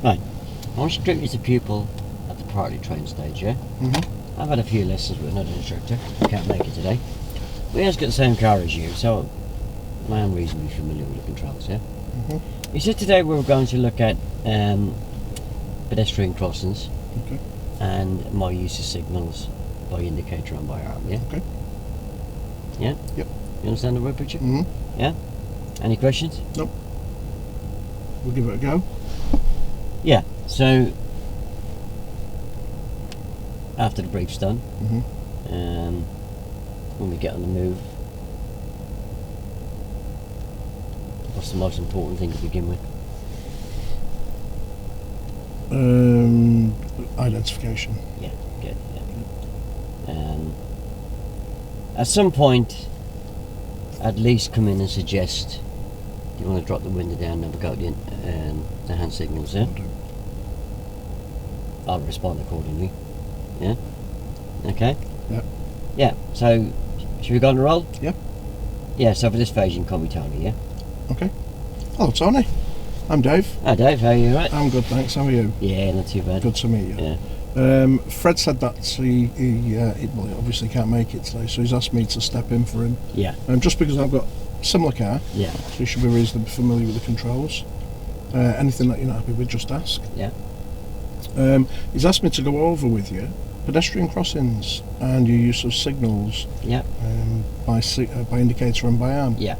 Right. I want you to treat me as a pupil at the partly trained stage, yeah? Mm-hmm. I've had a few lessons with another instructor. I can't make it today. We has got the same car as you, so I am reasonably familiar with the controls, yeah? Mm-hmm. You said today we were going to look at pedestrian crossings Okay. and my use of signals by indicator and by arm, yeah? Okay. Yeah? Yep. You understand the word picture? Mm-hmm. Yeah? Any questions? Nope. We'll give it a go. Yeah, so after the brief's done, Mm-hmm. when we get on the move, what's the most important thing to begin with? Identification. Yeah, good. Yeah. At some point, at least come in and suggest, do you want to drop the window down and have a go at the hand signals, yeah? Will do. I'll respond accordingly. Yeah? Okay? Yep. Yeah, so, should we go on a roll? Yep. Yeah, so for this phase you can call me Tony, yeah? Okay. Hello, Tony. I'm Dave. Hi Dave, how are you, right? I'm good, thanks. How are you? Yeah, not too bad. Good to meet you. Yeah. Fred said that he obviously can't make it today, so he's asked me to step in for him. Yeah. Just because I've got a similar car, Yeah. so you should be reasonably familiar with the controls. Anything that you're not happy with, just ask. Yeah. He's asked me to go over with you pedestrian crossings and your use of signals. Yeah. By indicator and by arm. Yeah.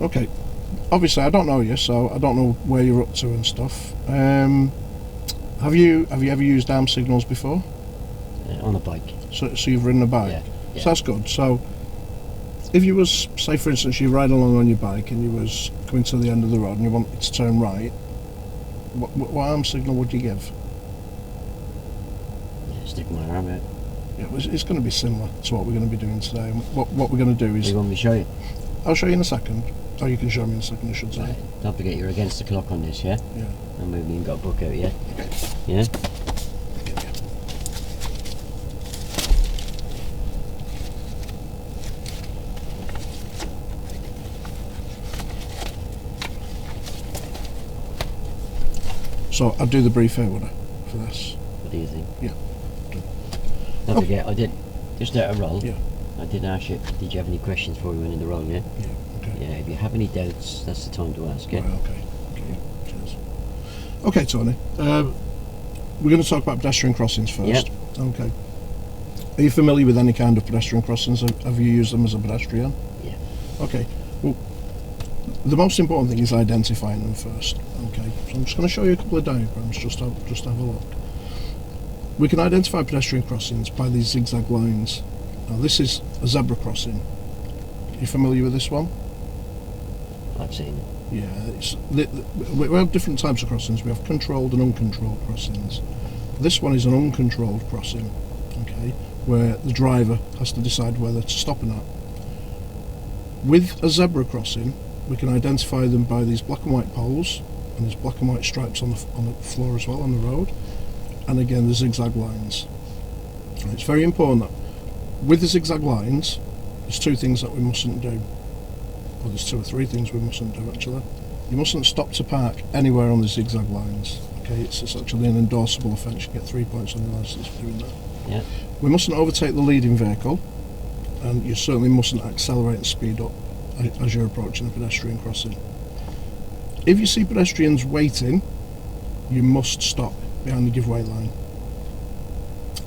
Okay. Obviously, I don't know you, so I don't know where you're up to and stuff. Have you ever used arm signals before? On a bike. So you've ridden a bike. Yeah. So that's good. So if you was, say for instance, you ride along on your bike and you was coming to the end of the road and you wanted to turn right, what arm signal would you give? Yeah, stick my arm out. Yeah, it's going to be similar to what we're going to be doing today. And what we're going to do Do is, you want me to show you? I'll show you in a second. Oh, you can show me in a second, I should say. Right. Don't forget you're against the clock on this, yeah? Yeah. And we haven't got a book out yet. Yeah? So I'll do the brief here, would I, for this? What do you think? Yeah. Don't forget, I did, just at a roll, Yeah. I did ask you, did you have any questions before we went in the roll, yeah? Yeah. Okay. Yeah, if you have any doubts, that's the time to ask, yeah? Right, okay. Cheers. Okay, Tony. We're going to talk about pedestrian crossings first. Yep. Okay. Are you familiar with any kind of pedestrian crossings? Have you used them as a pedestrian? Yeah. Okay. Well, the most important thing is identifying them first. Okay. So I'm just going to show you a couple of diagrams. Just have a look. We can identify pedestrian crossings by these zigzag lines. Now, this is a zebra crossing. Are you familiar with this one? I've seen it. Yeah, we have different types of crossings. We have controlled and uncontrolled crossings. This one is an uncontrolled crossing, okay, where the driver has to decide whether to stop or not. With a zebra crossing, we can identify them by these black and white poles, and there's black and white stripes on the floor as well, on the road, and again the zigzag lines. And it's very important that with the zigzag lines, there's two things that we mustn't do. Well, there's two or three things we mustn't do actually. You mustn't stop to park anywhere on the zigzag lines. Okay, it's actually an endorsable offence. You get 3 points on your licence for doing that. Yeah. We mustn't overtake the leading vehicle, and you certainly mustn't accelerate and speed up as you're approaching a pedestrian crossing. If you see pedestrians waiting, you must stop behind the giveaway line.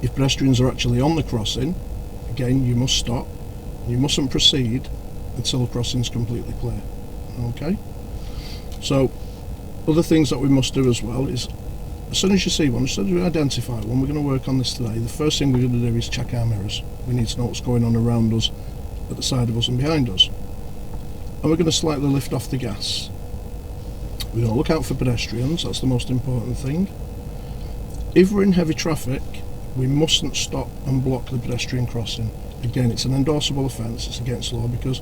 If pedestrians are actually on the crossing, again you must stop. You mustn't proceed until the crossing is completely clear. Okay? So, other things that we must do as well is, as soon as you see one, as soon as we identify one, we're going to work on this today, the first thing we're going to do is check our mirrors. We need to know what's going on around us, at the side of us and behind us. And we're going to slightly lift off the gas. We're going to look out for pedestrians, that's the most important thing. If we're in heavy traffic, we mustn't stop and block the pedestrian crossing. Again, it's an endorsable offence, it's against law, because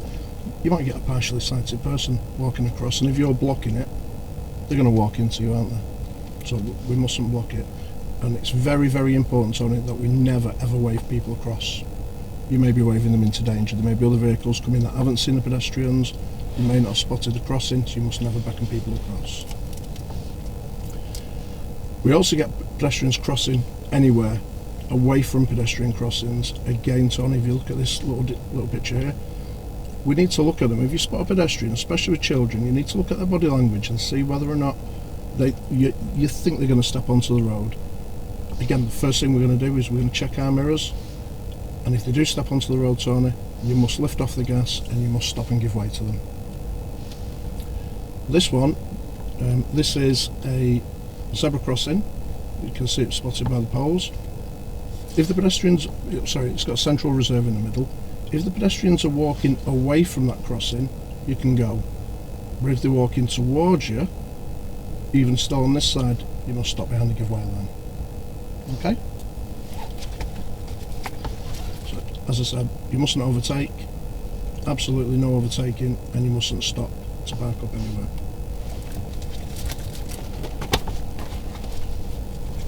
you might get a partially sighted person walking across, and if you're blocking it, they're going to walk into you, aren't they? So we mustn't block it. And it's very, very important, Tony, that we never ever wave people across. You may be waving them into danger. There may be other vehicles coming that haven't seen the pedestrians. You may not have spotted the crossing, so you must never beckon people across. We also get pedestrians crossing anywhere away from pedestrian crossings. Again, Tony, if you look at this little picture here, we need to look at them. If you spot a pedestrian, especially with children, you need to look at their body language and see whether or not you think they're going to step onto the road. Again, the first thing we're going to do is we're going to check our mirrors, and if they do step onto the road, Tony, you must lift off the gas and you must stop and give way to them. This one, this is a zebra crossing. You can see it spotted by the poles. If the pedestrians, sorry, it's got a central reserve in the middle. If the pedestrians are walking away from that crossing, you can go. But if they're walking towards you, even still on this side, you must stop behind the give way line. Okay? So, as I said, you mustn't overtake, absolutely no overtaking, and you mustn't stop to back up anywhere.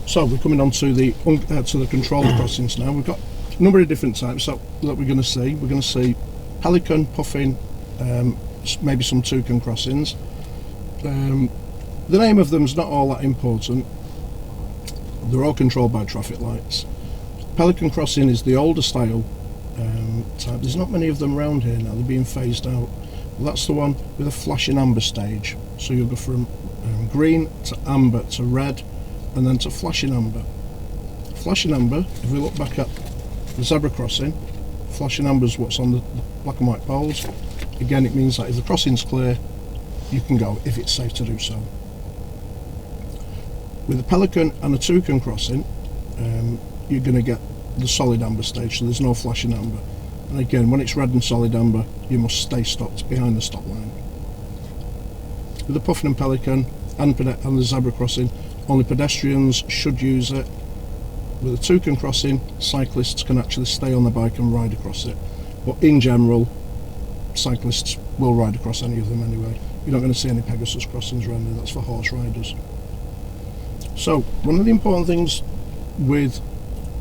So we're coming on to the controlled crossings now. We've got a number of different types that we're going to see. We're going to see pelican, puffin, maybe some toucan crossings. The name of them is not all that important. They're all controlled by traffic lights. Pelican crossing is the older style type. There's not many of them around here now. They're being phased out. Well, that's the one with a flashing amber stage. So you'll go from green to amber to red, and then to flashing amber. Flashing amber, if we look back at the zebra crossing, flashing amber is what's on the black and white poles. Again, it means that if the crossing's clear, you can go if it's safe to do so. With a pelican and a toucan crossing, you're going to get the solid amber stage, so there's no flashing amber. And again, when it's red and solid amber, you must stay stopped behind the stop line. With the puffin and pelican and the zebra crossing, only pedestrians should use it. With a toucan crossing, cyclists can actually stay on the bike and ride across it. But in general, cyclists will ride across any of them anyway. You're not going to see any Pegasus crossings around there, that's for horse riders. So, one of the important things with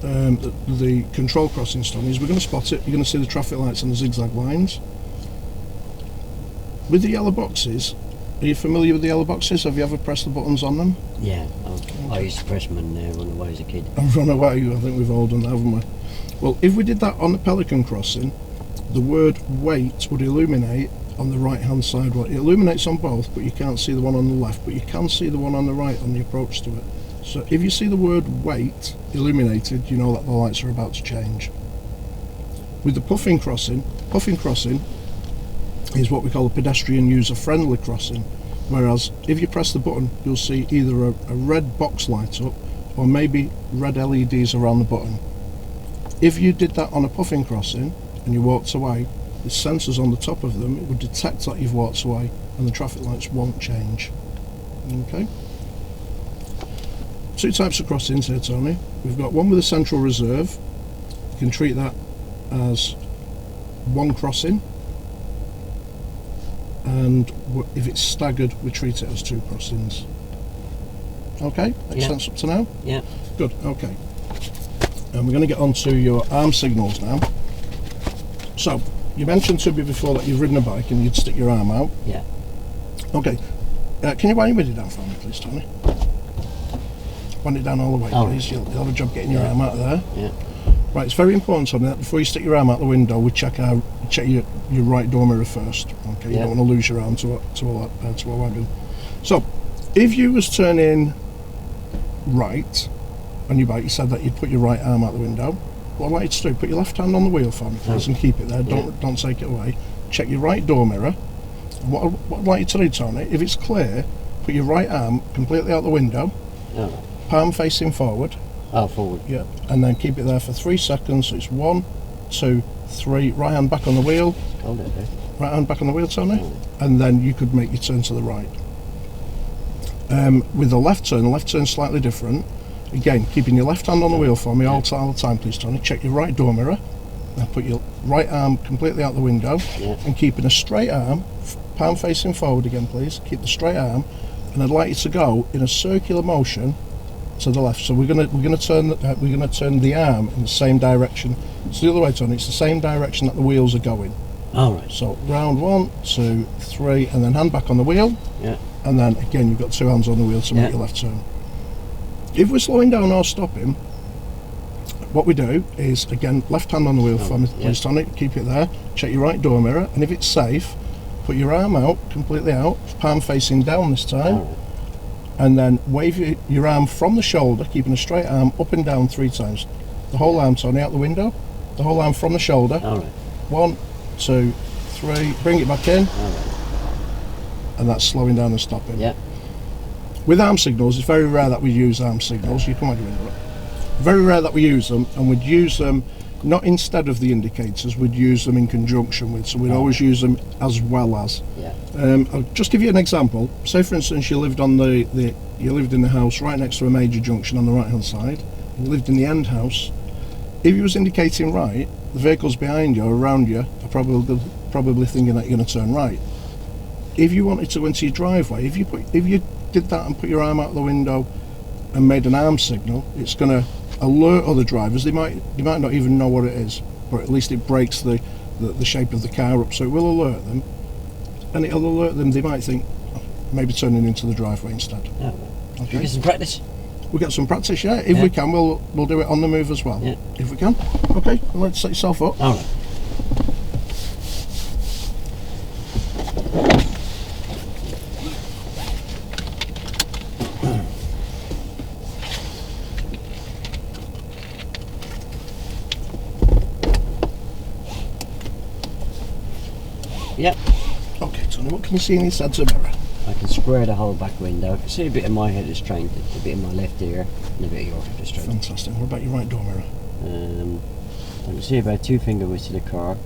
the control crossing stone is we're going to spot it, you're going to see the traffic lights and the zigzag lines. With the yellow boxes, are you familiar with the yellow boxes? Have you ever pressed the buttons on them? Yeah, I used to press them and run away as a kid. And run away, I think we've all done that, haven't we? Well, if we did that on the pelican crossing, the word wait would illuminate on the right hand side. Well, it illuminates on both, but you can't see the one on the left, but you can see the one on the right on the approach to it. So if you see the word wait illuminated, you know that the lights are about to change. With the puffin crossing is what we call a pedestrian user friendly crossing, whereas if you press the button, you'll see either a red box light up or maybe red LEDs around the button. If you did that on a puffin crossing and you walked away, the sensors on the top of them, it would detect that you've walked away and the traffic lights won't change. Okay. Two types of crossings here, Tony. We've got one with a central reserve. You can treat that as one crossing, and if it's staggered, we treat it as two crossings. Okay, makes sense up to now? Yeah. Good, okay. And we're going to get on to your arm signals now. So, you mentioned to me before that you've ridden a bike and you'd stick your arm out. Yeah. Okay, can you wind your window down for me, please, Tony? Wind it down all the way, please. You'll have a job getting your arm out of there. Yeah. Right, it's very important, Tony, that before you stick your arm out the window, we check your right door mirror first. Okay, you don't want to lose your arm to a wagon. So, if you was turning right on your bike, you said that you'd put your right arm out the window. What I'd like you to do, put your left hand on the wheel for me, please, and keep it there. Don't take it away. Check your right door mirror. And what I'd like you to do, Tony, if it's clear, put your right arm completely out the window, palm facing forward. Forward. Yeah, and then keep it there for 3 seconds. So it's 1, 2, 3. Right hand back on the wheel. Hold it there. Right hand back on the wheel, Tony. And then you could make your turn to the right. With the left turn slightly different. Again, keeping your left hand on the wheel for me all the time, please, Tony. Check your right door mirror. And put your right arm completely out the window. Yeah. And keeping a straight arm, palm facing forward again, please. Keep the straight arm. And I'd like you to go in a circular motion to the left. So we're gonna turn the arm in the same direction. It's the other way, Tony. It's the same direction that the wheels are going. All right. So round 1, 2, 3, and then hand back on the wheel. Yeah. And then again, you've got 2 hands on the wheel to make your left turn. If we're slowing down or stopping, what we do is, again, left hand on the wheel for me, please, Tony, keep it there, check your right door mirror, and if it's safe, put your arm out, completely out, palm facing down this time, and then wave your arm from the shoulder, keeping a straight arm up and down 3 times. The whole arm, Tony, out the window, the whole arm from the shoulder. 1, 2, 3, bring it back in, and that's slowing down and stopping. With arm signals, it's very rare that we use arm signals. You come out your window. Very rare that we use them, and we'd use them not instead of the indicators, we'd use them in conjunction with, so we'd always use them as well as. I'll just give you an example. Say for instance you lived on you lived in the house right next to a major junction on the right hand side, you lived in the end house. If you was indicating right, the vehicles behind you or around you are probably thinking that you're going to turn right. If you wanted to enter your driveway, if you did that and put your arm out the window and made an arm signal, it's going to alert other drivers. They might not even know what it is, but at least it breaks the shape of the car up, so it will alert them, and it'll alert them. They might think, oh, maybe turning into the driveway instead. Okay. Get some practice. We'll get some practice, yeah. If we can, we'll do it on the move as well. If we can. Okay, well, let's set yourself up. All right. Okay, Tony, what can you see in your centre mirror? I can square the whole back window. I can see a bit of my head restraint, a bit of my left ear, and a bit of your head restraint. Fantastic. What about your right door mirror? I can see about 2 finger widths to the car.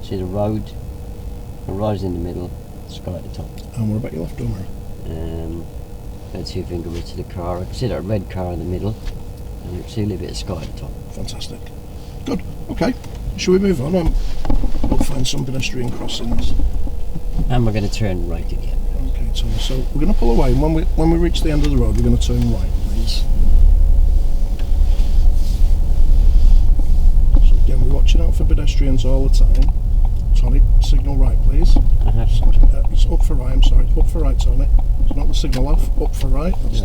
See the road in the middle, sky at the top. And what about your left door mirror? About 2 finger widths to the car. I can see that red car in the middle, and I can see a little bit of sky at the top. Fantastic. Good. Okay. Shall we move on? We'll find some pedestrian crossings. And we're going to turn right again. Okay, Tony. So we're going to pull away, and when we reach the end of the road, we're going to turn right, please. So again, we're watching out for pedestrians all the time. Tony, signal right, please. It's up for right. I'm sorry, up for right, Tony. It's not the signal off. Up for right. That's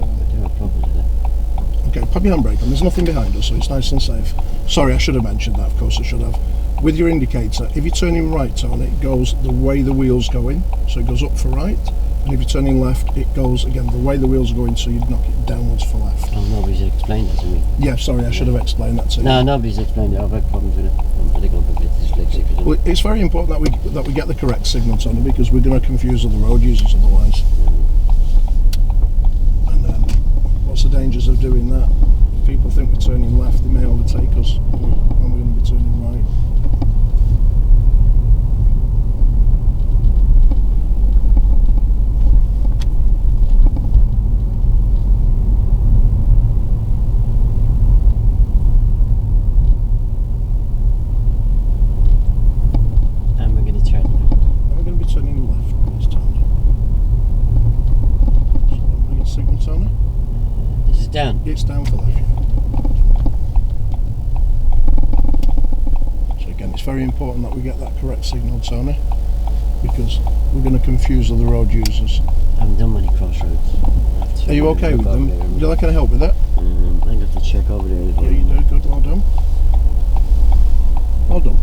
Okay, put your handbrake on. There's nothing behind us, so it's nice and safe. Sorry, I should have mentioned that. Of course, I should have. With your indicator, if you're turning right, Tony, it goes the way the wheel's going, so it goes up for right. And if you're turning left, it goes again the way the wheels are going, so you'd knock it downwards for left. Oh, nobody's explained that to me. Yeah, sorry, I should have explained that to you. No, nobody's explained it. I've had problems with it. I'm pretty good with dyslexic. Well, it's very important that we get the correct signal, Tony, because we're going to confuse other road users otherwise. And then, what's the dangers of doing that? If people think we're turning left, they may overtake us when we're going to be turning right. Down. It's down for left. So again, it's very important that we get that correct signal, Tony, because we're going to confuse other road users. I haven't done many crossroads. Are you okay with them? Would you like any help with that? I'm going to have to check over there. Yeah, you do. Good. Well done. Well done.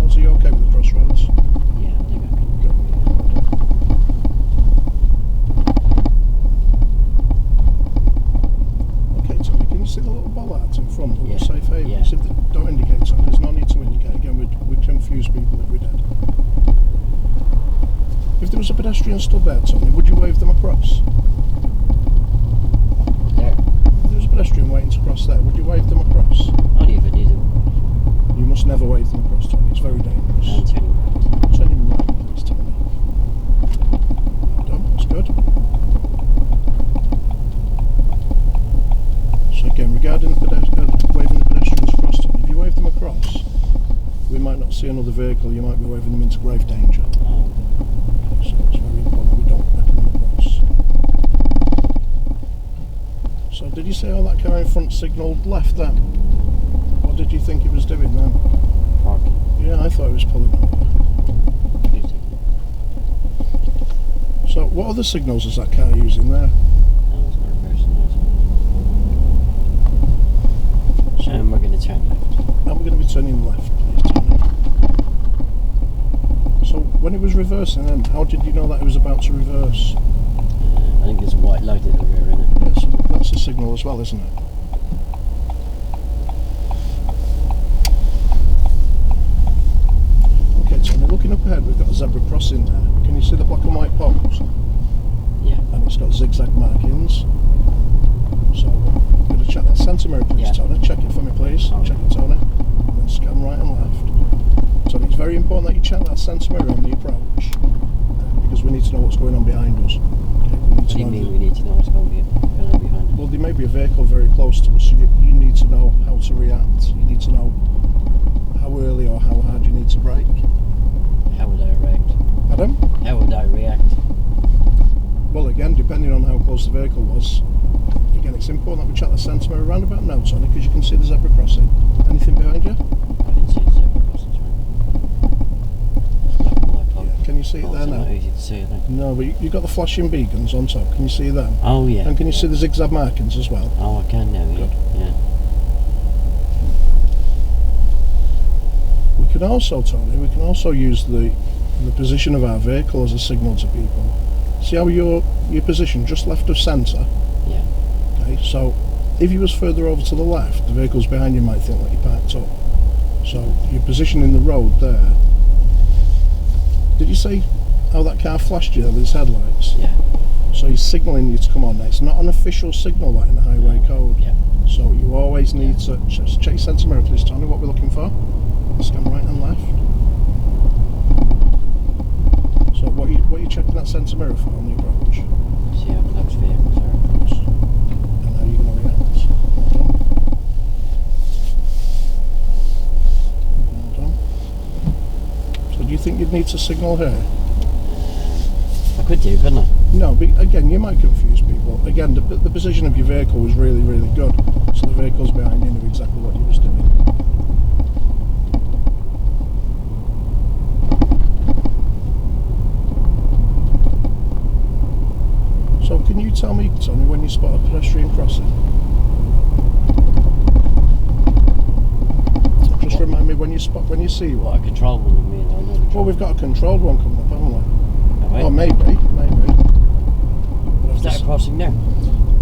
Are you okay with the crossroads? Yeah, I think I can. Okay, Tony, can you see the little bollards in front of the safe haven? Yeah. See if they don't indicate something, there's no need to indicate. Again, we confuse people every day. If there was a pedestrian stood there, Tony, would you wave them across? There. If there was a pedestrian waiting to cross there, would you wave them across? Only if I need them. You must never wave them across, Tony. It's very dangerous. I'm turning right. Turning right, please, Tony. Well done. That's good. So again, regarding waving the pedestrians across, Tony, if you wave them across, we might not see another vehicle. You might be waving them into grave danger. So it's very important we don't wave them across. So did you say all that car in front signalled left then? What did you think it was doing then? Parking. Yeah, I thought it was pulling over. What other signals is that car using there? That was my reversing light. So we're going to turn left. And we're going to be turning left, please, Tony. So when it was reversing then, how did you know that it was about to reverse? I think there's a white light at the rear, isn't it? Yes, that's a signal as well, isn't it? Okay, Tony, looking up ahead, we've got a zebra crossing there. Can you see the black and white poles? Yeah. And it's got zigzag markings. So I'm going to check that centre mirror, please, Yeah. Tony. Check it for me, please. Okay. Check it, Tony. And then scan right and left. Tony, it's very important that you check that centre mirror on the approach, because we need to know what's going on behind us. Okay, What do you mean we need to know what's going on behind us? Well, there may be a vehicle very close to us, so you need to know how to react. You need to know how early or how hard you need to brake. How would I react? Adam? How would I react? Well, again, depending on how close the vehicle was, again, it's important that we check the centre mirror around about now, Tony, because you can see the zebra crossing. Anything behind you? I didn't see the zebra crossing, sorry. It's black and white pole. Yeah. Can you see it Oh, there it's now? not easy to see it then. No, but you've got the flashing beacons on top. Can you see them? Oh yeah. And can you yeah. see the zigzag markings as well? Oh, I can now, yeah. Good. Yeah. We can also, Tony, use the position of our vehicle as a signal to people. See how your position just left of centre? Yeah. Okay, so if you was further over to the left, the vehicles behind you might think that you parked up. So your position in the road there. Did you see how that car flashed you there with its headlights? Yeah. So he's signalling you to come on. It's not an official signal like in the highway code. Yeah. So you always need to check your centre mirror, please, Tony. What we're looking for. Scan right and left. So what are you checking that centre mirror for on the approach? See how close vehicles are, of course. And how you're going to react. Well done. So do you think you'd need to signal here? I could do, couldn't I? No, but again, you might confuse people. Again, the position of your vehicle was really, really good. So the vehicles behind you knew exactly what you was doing. So can you tell me, Tony, when you spot a pedestrian crossing? Just remind me when you see one. What, a control one, you mean? Or no control? Well, we've got a controlled one coming up, haven't we? Have we? Oh, maybe. Is that a crossing now?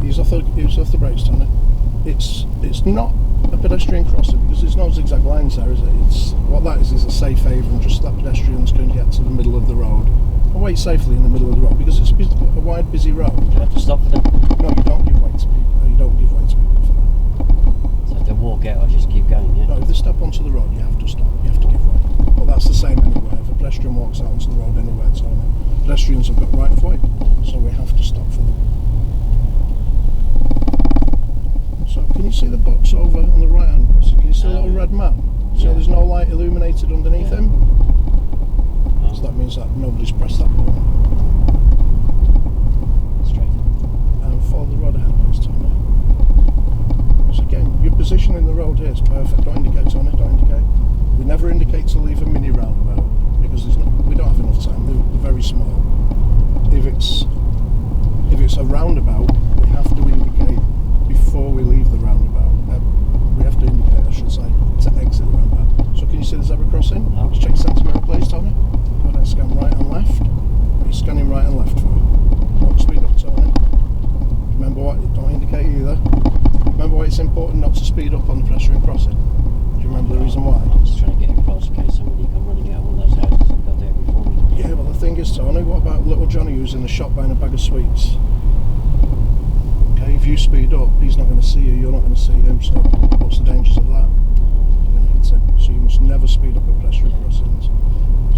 Use off the brakes, Tony. It's not a pedestrian crossing because there's no zigzag lines there, is it? What that is a safe haven, just so that pedestrians can get to the middle of the road and wait safely in the middle of the road because it's a wide, busy road. Do you have to stop for them? No, you don't give way to people. No, you don't give way to people for that. So if they walk out, I just keep going, yeah? No, if they step onto the road, you have to stop. You have to give way. Well, that's the same anywhere. If a pedestrian walks out onto the road anywhere, Tony, pedestrians have got right of way, so we have to stop for them. So can you see the box over on the right hand crossing? Can you see a little red man? So Yeah. there's no light illuminated underneath him? Oh, So that means that nobody's pressed that button. straight. And follow the road ahead, please, Tony. So again, your position in the road here is perfect. Don't indicate, Tony, don't indicate. We never indicate to leave a mini roundabout because we don't have enough time. They're very small. If it's a roundabout, we have to indicate before we leave the roundabout. We have to indicate, I should say, to exit the roundabout. So can you see the zebra crossing? Oh. Just check centre mirror, please, Tony. Go ahead, scan right and left. What are you scanning right and left for? Don't speed up, Tony. Remember what? Don't indicate either. Remember why it's important not to speed up on the pedestrian crossing? Do you remember the reason why? I'm just trying to get across in case somebody come running out of one of those houses and got there before me. Yeah, well the thing is, Tony, what about little Johnny who's in the shop buying a bag of sweets? Okay, if you speed up, he's not going to see you, you're not going to see him, so what's the dangers of that? You're going to hit him. So you must never speed up at pedestrian crossings.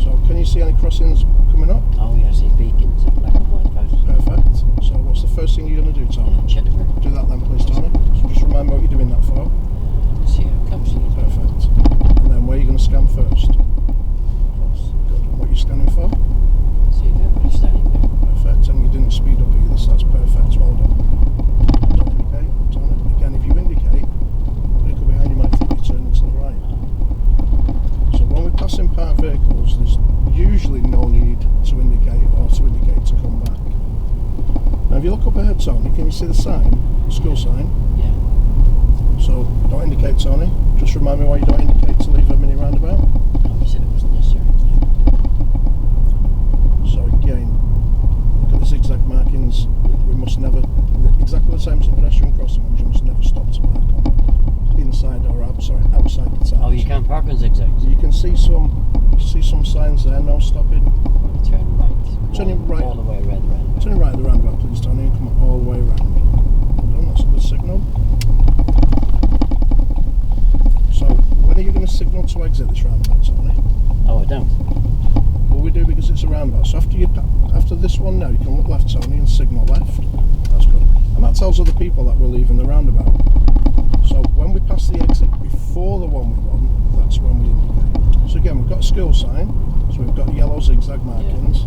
So can you see any crossings coming up? Oh yeah, I see beacons and black and white posts. Perfect. So what's the first thing you're going to do, Tony? Yeah, check the mirror. Do that then, please, Tony. So just remind me what you're doing that for. See how close he is. Perfect. And then where are you going to scan first? Close. Good. And what are you scanning for? See if everybody's standing there. Perfect. And you didn't speed up either, so that's perfect. Well done. Don't indicate, Tony. Again, if you indicate, the vehicle behind you might think you're turning to the right. So when we're passing parked vehicles, there's usually no need to indicate or to indicate to come back. if you look up ahead, Tony, can you see the sign? School sign? Yeah. So, don't indicate, Tony. Just remind me why you don't indicate to leave a mini roundabout. Oh, you said it wasn't necessary. So again, look at the zigzag markings. We must never, exactly the same as the pedestrian crossing ones, you must never stop to park on inside or outside the ties. Oh, you can't park on zigzags? You can see some signs there, no stopping. Turn right. Turning right. All the way around the roundabout. Turning right at the roundabout, please, Tony, and come all the way around. Well done, that's a good signal. So, when are you going to signal to exit this roundabout, Tony? Oh, I don't. Well, we do because it's a roundabout. So after this one now, you can look left, Tony, and signal left. That's good. And that tells other people that we're leaving the roundabout. So when we pass the exit before the one we want, that's when we indicate. So again, we've got a school sign. So we've got yellow zigzag markings.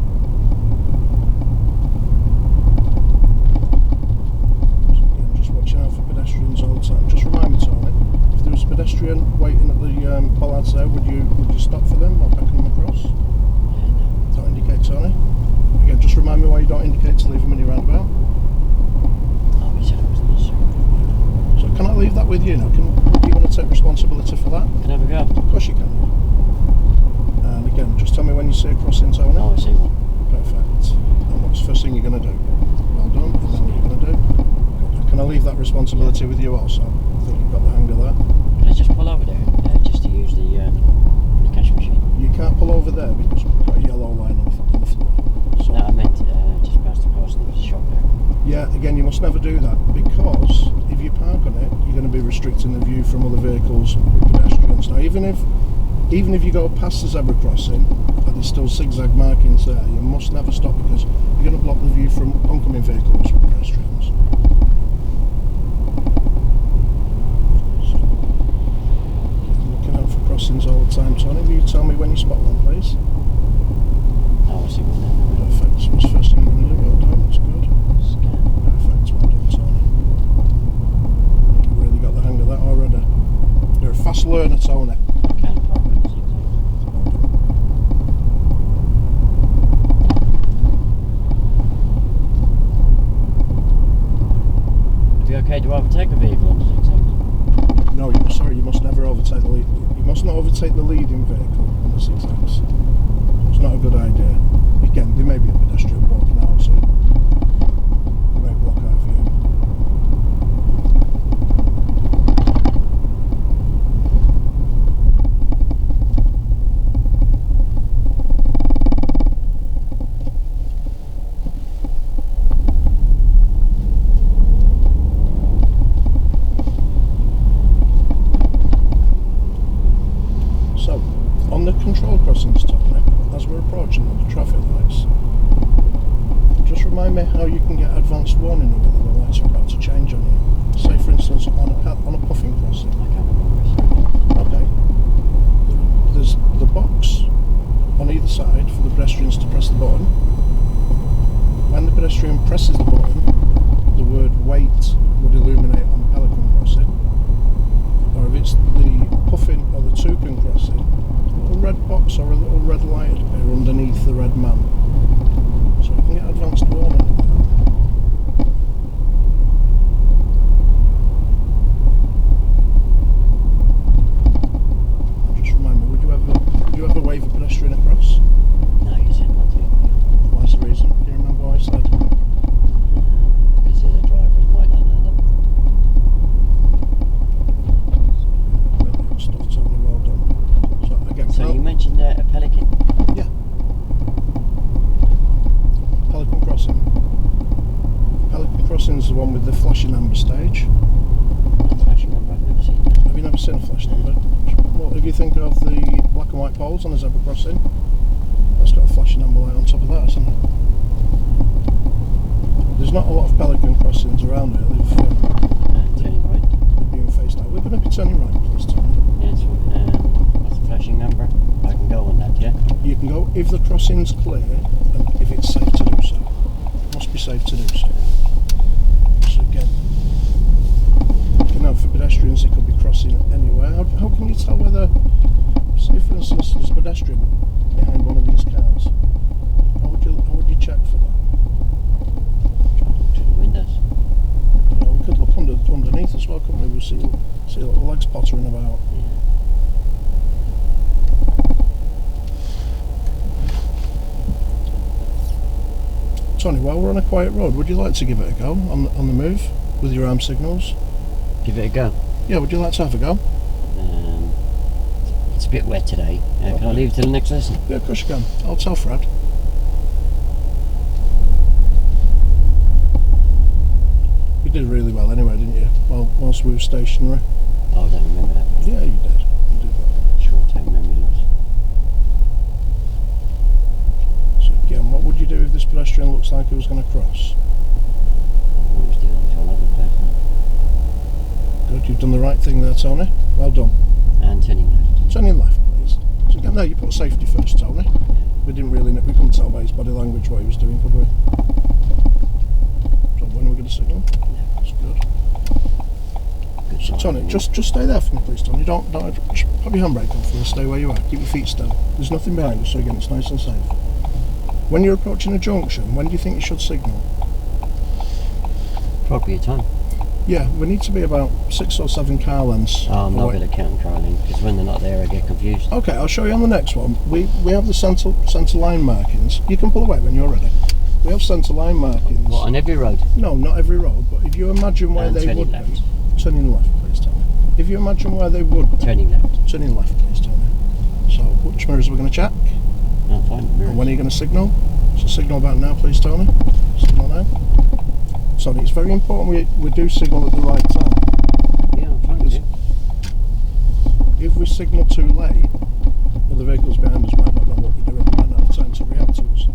So again, just watching out for pedestrians all the time. Just remind me, Tony, if there was a pedestrian waiting at the bollards there, would you stop for them or beckon them across? Don't indicate, Tony. Again, just remind me why you don't indicate to leave a mini roundabout. Oh, you said it wasn't necessary. So can I leave that with you now? Do you want to take responsibility for that? Can I have a go? Of course you can. And again, just tell me when you see a crossing, Tony. Oh, I see one. Perfect. And what's the first thing you're going to do? Well done. And then what you're going to do? Good. Can I leave that responsibility with you also? I think you've got the hang of that. Can I just pull over there just to use the cash machine? You can't pull over there because we've got a yellow line on the floor. So, No, I meant just past across and there was a shop there. yeah, again, you must never do that because if you park on it, you're going to be restricting the view from other vehicles with pedestrians. Now, even if you go past the zebra crossing and there's still zigzag markings there, you must never stop because you're going to block the view from oncoming vehicles with pedestrians. So, looking out for crossings all the time, Tony. Will you tell me when you spot one, please? Oh, I see one there. Perfect. So what's the first thing you're going to do? Well done, that's good. Scan. Perfect, well done, Tony. You've really got the hang of that already. You're a fast learner, Tony. Can't park on zigzags. Would it be okay to overtake a vehicle on the zigzags? No, you must never overtake the lead. You must not overtake the leading vehicle on the zigzags. It's not a good idea. Again, there may be a pedestrian walking out, so you may block our view. So, on the control crossings, Tony, as we're approaching the traffic lights, just remind me how you can get advanced warning of whether the lights are about to change on you. Say, for instance, on a puffing crossing. I can't remember. Okay. There's the box on either side for the pedestrians to press the button. When the pedestrian presses the button, the word wait would illuminate on the pelican crossing. Or if it's the puffin or the toucan crossing, a little red box or a little red light would appear underneath the red man. So you can get advanced warning of that. Just remind me, would you ever wave a pedestrian across? No, you said not to. What's the reason? Do you remember what I said? Because the other drivers might not know them. Brilliant stuff, Tony, well done. So again, So you mentioned a pelican. yeah. Pelican Crossing. Pelican Crossing is the one with the flashing amber stage. Flashing number, I've never seen that. Have you never seen a flash number? Well, if you think of the black and white poles on a zebra crossing, that's got a flashing amber light on top of that, hasn't it? There's not a lot of pelican crossings around here. Turning right. They've been faced out. We're going to be turning right, please, Tony. Yeah, it's what's the flashing number? I can go on that, yeah? You can go if the crossing's clear and if it's safe to do so. It must be safe to do so. So again, looking out for pedestrians, they could be crossing anywhere. How can you tell whether, say for instance, there's a pedestrian behind one of these cars? How would you check for that? Tony, while we're on a quiet road, would you like to give it a go on the move with your arm signals? Give it a go. Yeah, would you like to have a go? It's a bit wet today. Can I leave it till the next lesson? Yeah, of course you can. I'll tell Fred. You did really well anyway, didn't you? Well, whilst we were stationary. Oh, I don't remember that. Yeah, you did. You did well. Short-term memory loss. So again, what would you do if this pedestrian looks like he was going to cross? What was doing this all over the place? Good, you've done the right thing there, Tony. Well done. And turning left. Turning left, please. So again, there you put safety first, Tony. We couldn't tell by his body language what he was doing, could we? So when are we going to signal? Yeah. That's good. Good So Tony, just stay there for me, please, Tony. Don't just pop your handbrake on for me. Stay where you are. Keep your feet still. There's nothing behind us, so again, it's nice and safe. When you're approaching a junction, when do you think you should signal? Appropriate time. Yeah, we need to be about 6 or 7 car lengths. Oh, I'm not away. good at counting car length, because when they're not there I get confused. Okay, I'll show you on the next one. We have the centre line markings. You can pull away when you're ready. We have centre line markings. What, on every road? No, not every road, but if you imagine where And they turning would left. be. Turning left, please, Tony. If you imagine where they would be. Turning left. Turning left, please, Tony. So, which mirrors we're going to check? Oh, fine. And when are you going to signal? So signal about now, please, Tony. Signal now. Tony, it's very important we do signal at the right time. Yeah, I'm trying to. If we signal too late, other vehicles behind us might not know what we're doing. They might not have time to react to us.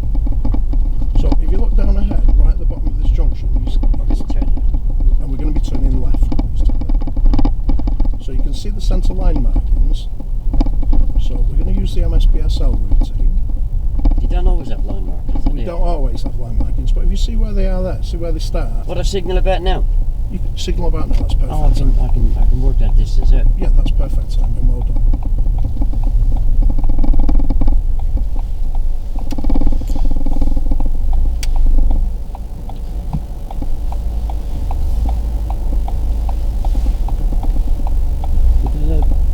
So if you look down ahead, right at the bottom of this junction, and we're going to be turning left. So you can see the centre line markings. So we're going to use the MSPSL routine. You don't always have line markers, do We you? don't always have line markings, but if you see where they are there, see where they start. What I signal about now? You can signal about now. That's perfect. Oh, I can work that distance out. Yeah, that's perfect timing. Well done.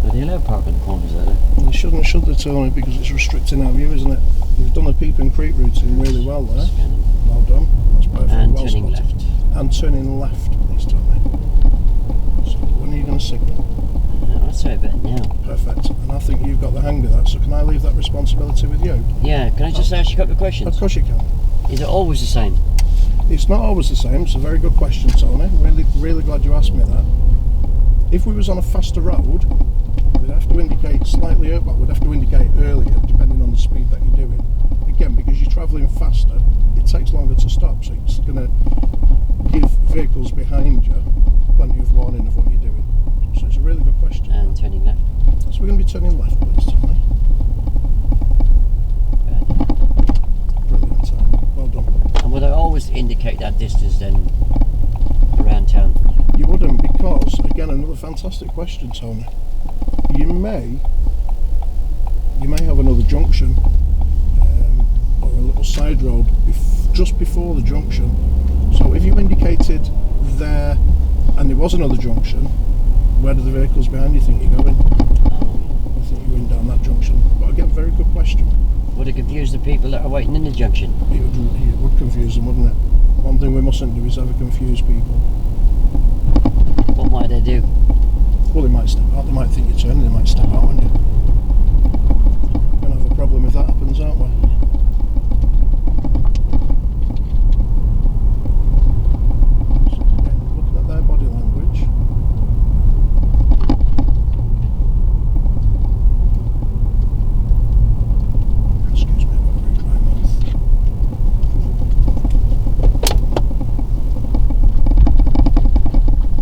Are they allowed parking corners, are they? You shouldn't, should they, Tony, because it's restricting our view, isn't it? You've done a peep and creep routine really well there. Scanning. Well done. That's perfect. And well turning spotted. left. And turning left, please, Tony. So when are you going to signal? I'd say about now. Perfect. And I think you've got the hang of that, so can I leave that responsibility with you? Yeah, can I just ask you a couple of questions? Of course you can. Is it always the same? It's not always the same. It's a very good question, Tony. Really glad you asked me that. If we was on a faster road, we'd have to indicate slightly, well, we'd have to indicate earlier, depending on the speed that you're doing. Again, because you're travelling faster, it takes longer to stop, so it's going to give vehicles behind you plenty of warning of what you're doing. So it's a really good question. And turning left. So we're going to be turning left, please, Tony. Brilliant time. Well done. And would I always indicate that distance then around town? You wouldn't, because, again, another fantastic question, Tony. You may have another junction or a little side road just before the junction. So if you indicated there and there was another junction, where do the vehicles behind you think you're going? I think you're going down that junction. But again, very good question. Would it confuse the people that are waiting in the junction? It would confuse them, wouldn't it? One thing we mustn't do is ever confuse people. What might they do? Well, they might step out, they might think you're turning, they might step out on you. We're going to have a problem if that happens, aren't we? So again, looking at their body language. Excuse me, I've got a very dry mouth.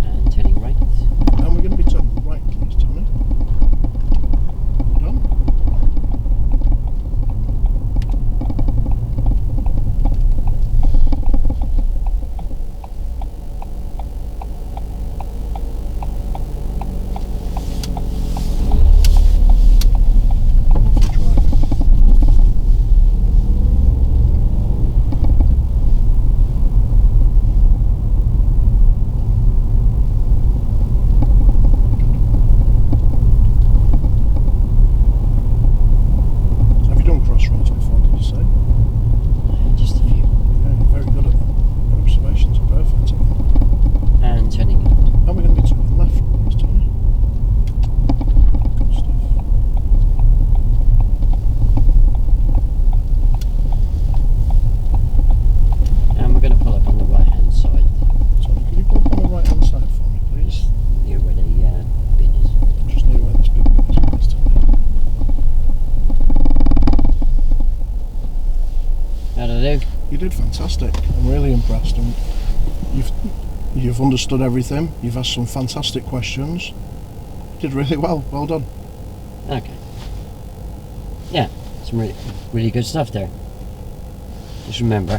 And turning right. And we're going to be turning right, please, Tony. Well done. to do. You did fantastic. I'm really impressed. And you've understood everything. You've asked some fantastic questions. You did really well. Well done. Okay. Yeah, some really, really good stuff there. Just remember,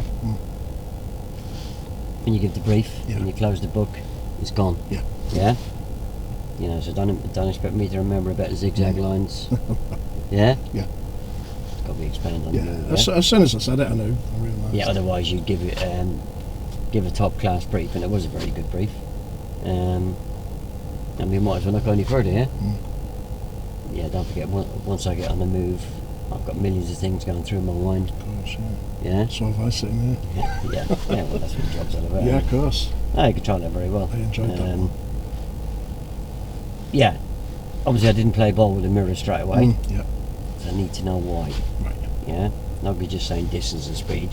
when you give the brief, when you close the book, it's gone. Yeah. Yeah? You know, so don't expect me to remember about the zigzag lines. Yeah? Yeah. It's got to be expanded on. Yeah. The move, As soon as I said it, I knew. I realised. Yeah, otherwise you'd give it give a top class brief, and it was a very good brief. And we might as well not go any further, yeah? Yeah, don't forget, once I get on the move, I've got millions of things going through my mind. Of course, yeah. Yeah? So have I sitting there. Yeah, well, that's what the job's all about. Yeah, of course. I control that very well. I enjoyed that one. Yeah, obviously I didn't play ball with the mirror straight away. Yeah. So I need to know why. Right. Yeah? Not be just saying distance and speed.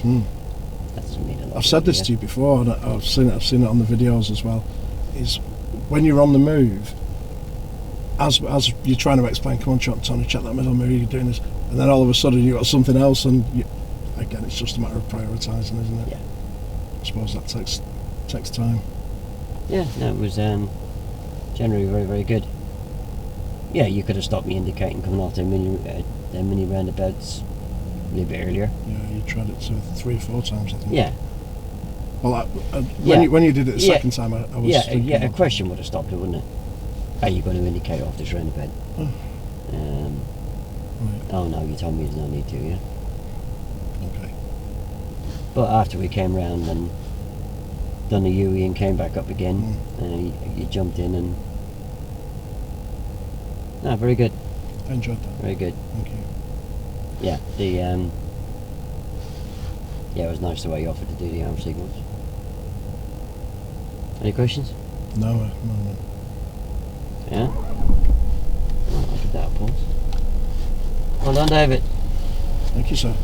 That doesn't mean a lot. I've said this to you before, and I've seen it on the videos as well. Is when you're on the move, as you're trying to explain, come on, Tony, check that middle mirror, you're doing this, and then all of a sudden you've got something else, and again, it's just a matter of prioritising, isn't it? Yeah. I suppose that takes time. Yeah, no, it was generally very, very good. Yeah, you could have stopped me indicating coming off them mini roundabouts a little bit earlier. Yeah, you tried it 3 or 4 times, I think. Yeah. Well, when you did it the second time, I was thinking, a question would have stopped it, wouldn't it? Are you going to indicate off this roundabout? Right. Oh no, you told me there's no need to, yeah? Okay. But after we came round and done the UE and came back up again, you jumped in and... No, very good. I enjoyed that. Very good. Thank you. Yeah, yeah, it was nice the way you offered to do the arm signals. Any questions? No. Yeah? I'll give that a pause. Well done, David. Thank you, sir.